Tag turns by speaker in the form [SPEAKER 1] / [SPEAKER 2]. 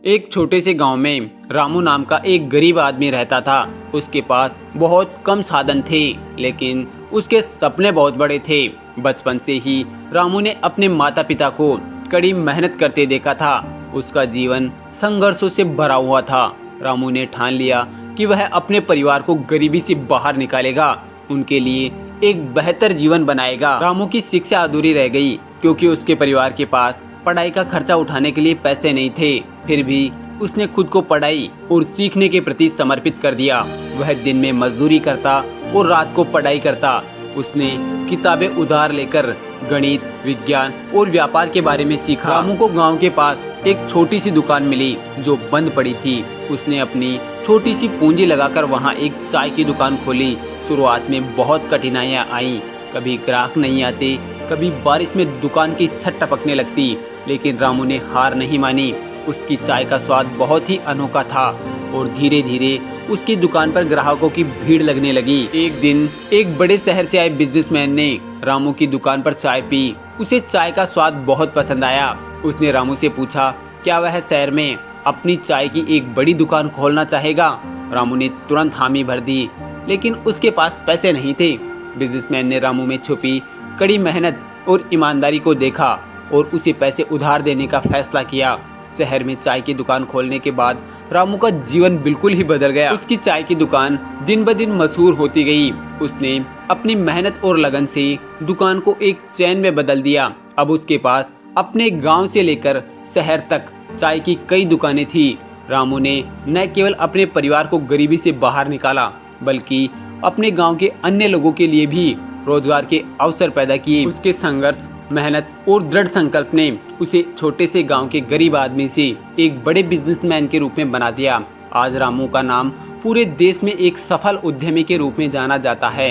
[SPEAKER 1] एक छोटे से गांव में रामू नाम का एक गरीब आदमी रहता था। उसके पास बहुत कम साधन थे, लेकिन उसके सपने बहुत बड़े थे। बचपन से ही रामू ने अपने माता पिता को कड़ी मेहनत करते देखा था। उसका जीवन संघर्षों से भरा हुआ था। रामू ने ठान लिया कि वह अपने परिवार को गरीबी से बाहर निकालेगा, उनके लिए एक बेहतर जीवन बनाएगा। रामू की शिक्षा अधूरी रह गई क्योंकि उसके परिवार के पास पढ़ाई का खर्चा उठाने के लिए पैसे नहीं थे। फिर भी उसने खुद को पढ़ाई और सीखने के प्रति समर्पित कर दिया। वह दिन में मजदूरी करता और रात को पढ़ाई करता। उसने किताबें उधार लेकर गणित, विज्ञान और व्यापार के बारे में सीखा। रामू को गांव के पास एक छोटी सी दुकान मिली जो बंद पड़ी थी। उसने अपनी छोटी सी पूंजी लगाकर वहां एक चाय की दुकान खोली। शुरुआत में बहुत कठिनाइयां आईं। कभी ग्राहक नहीं आते, कभी बारिश में दुकान की छत टपकने लगती, लेकिन रामू ने हार नहीं मानी। उसकी चाय का स्वाद बहुत ही अनोखा था और धीरे धीरे उसकी दुकान पर ग्राहकों की भीड़ लगने लगी। एक दिन एक बड़े शहर से आए बिजनेसमैन ने रामू की दुकान पर चाय पी। उसे चाय का स्वाद बहुत पसंद आया। उसने रामू से पूछा, क्या वह शहर में अपनी चाय की एक बड़ी दुकान खोलना चाहेगा? रामू ने तुरंत हामी भर दी, लेकिन उसके पास पैसे नहीं थे। बिजनेसमैन ने रामू में छुपी कड़ी मेहनत और ईमानदारी को देखा और उसे पैसे उधार देने का फैसला किया। शहर में चाय की दुकान खोलने के बाद रामू का जीवन बिल्कुल ही बदल गया। उसकी चाय की दुकान दिन ब दिन मशहूर होती गई। उसने अपनी मेहनत और लगन से दुकान को एक चेन में बदल दिया। अब उसके पास अपने गांव से लेकर शहर तक चाय की कई दुकानें थी। रामू ने न केवल अपने परिवार को गरीबी से बाहर निकाला, बल्कि अपने गांव के अन्य लोगों के लिए भी रोजगार के अवसर पैदा किए। उसके संघर्ष, मेहनत और दृढ़ संकल्प ने उसे छोटे से गांव के गरीब आदमी से एक बड़े बिजनेसमैन के रूप में बना दिया। आज रामू का नाम पूरे देश में एक सफल उद्यमी के रूप में जाना जाता है।